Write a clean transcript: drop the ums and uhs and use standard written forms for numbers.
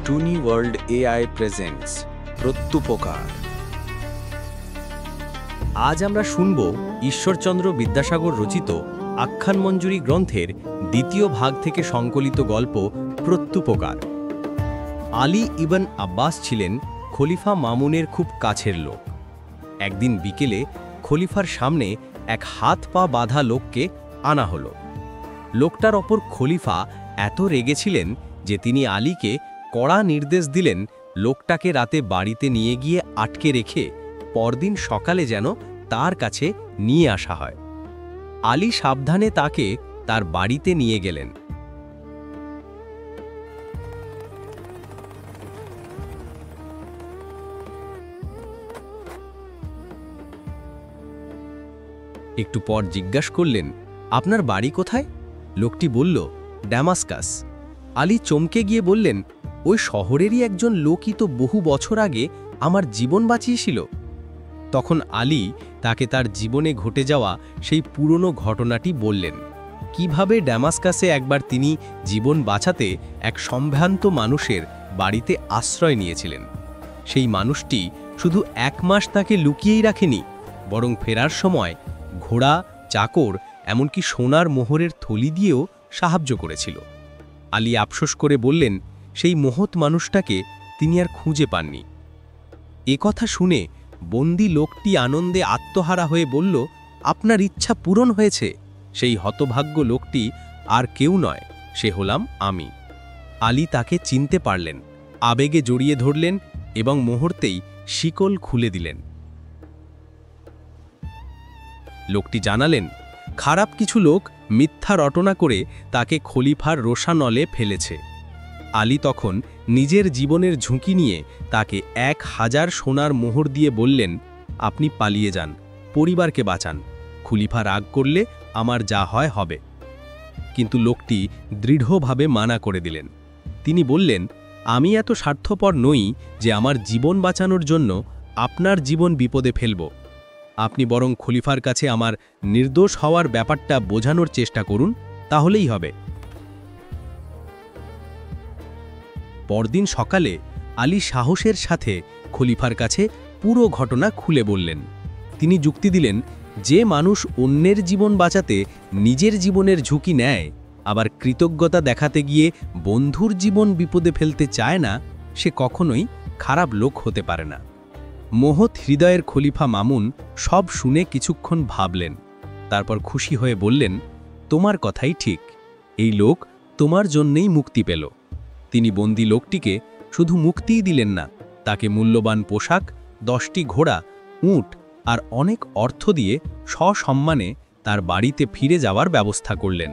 টুনি world AI presents প্রত্যুপকার। আজ আমরা শুনব ঈশ্বরচন্দ্র বিদ্যাসাগর রচিত আখ্যানমঞ্জুরি গ্রন্থের দ্বিতীয় ভাগ থেকে সংকলিত গল্প প্রত্যুপকার। আলী ইবন আব্বাস ছিলেন খলিফা মামুনের খুব কাছের লোক। একদিন বিকেলে খলিফার সামনে এক হাত পা বাঁধা লোককে আনা হলো। লোকটার ওপর খলিফা এত রেগেছিলেন যে তিনি আলীকে কড়া নির্দেশ দিলেন লোকটাকে রাতে বাড়িতে নিয়ে গিয়ে আটকে রেখে পরদিন সকালে যেন তার কাছে নিয়ে আসা হয়। আলী সাবধানে তাকে তার বাড়িতে নিয়ে গেলেন। একটু পর জিজ্ঞাসা করলেন, আপনার বাড়ি কোথায়? লোকটি বলল, ড্যামাস্কাস। আলী চমকে গিয়ে বললেন, ওই শহরেরই একজন লোকই তো বহু বছর আগে আমার জীবন বাঁচিয়েছিল। তখন আলী তাকে তার জীবনে ঘটে যাওয়া সেই পুরনো ঘটনাটি বললেন, কিভাবে ড্যামাস্কাসে একবার তিনি জীবন বাঁচাতে এক সম্ভ্রান্ত মানুষের বাড়িতে আশ্রয় নিয়েছিলেন। সেই মানুষটি শুধু 1 মাস তাকে লুকিয়েই রাখেনি, বরং ফেরার সময় ঘোড়া, চাকর, এমনকি সোনার মোহরের থলি দিয়েও সাহায্য করেছিল। আলী আফসোস করে বললেন, সেই মহৎ মানুষটাকে তিনি আর খুঁজে পাননি। কথা শুনে বন্দী লোকটি আনন্দে আত্মহারা হয়ে বলল, আপনার ইচ্ছা পূরণ হয়েছে। সেই হতভাগ্য লোকটি আর কেউ নয়, সে হলাম আমি। আলী তাকে চিনতে পারলেন, আবেগে জড়িয়ে ধরলেন এবং মুহূর্তেই শিকল খুলে দিলেন। লোকটি জানালেন, খারাপ কিছু লোক মিথ্যা রটনা করে তাকে খলিফার রোষানলে ফেলেছে। আলী তখন নিজের জীবনের ঝুঁকি নিয়ে তাকে 1000 সোনার মোহর দিয়ে বললেন, আপনি পালিয়ে যান, পরিবারকে বাঁচান। খলিফা রাগ করলে আমার যা হয় হবে। কিন্তু লোকটি দৃঢ়ভাবে মানা করে দিলেন। তিনি বললেন, আমি এত স্বার্থপর নই যে আমার জীবন বাঁচানোর জন্য আপনার জীবন বিপদে ফেলব। আপনি বরং খলিফার কাছে আমার নির্দোষ হওয়ার ব্যাপারটা বোঝানোর চেষ্টা করুন, তাহলেই হবে। পরদিন সকালে আলী সাহসের সাথে খলিফার কাছে পুরো ঘটনা খুলে বললেন। তিনি যুক্তি দিলেন, যে মানুষ অন্যের জীবন বাঁচাতে নিজের জীবনের ঝুঁকি নেয়, আবার কৃতজ্ঞতা দেখাতে গিয়ে বন্ধুর জীবন বিপদে ফেলতে চায় না, সে কখনোই খারাপ লোক হতে পারে না। মহৎ হৃদয়ের খলিফা মামুন সব শুনে কিছুক্ষণ ভাবলেন, তারপর খুশি হয়ে বললেন, তোমার কথাই ঠিক, এই লোক তোমার জন্যেই মুক্তি পেল। তিনি বন্দী লোকটিকে শুধু মুক্তিই দিলেন না, তাকে মূল্যবান পোশাক, 10টি ঘোড়া, উট আর অনেক অর্থ দিয়ে সসম্মানে তার বাড়িতে ফিরে যাওয়ার ব্যবস্থা করলেন।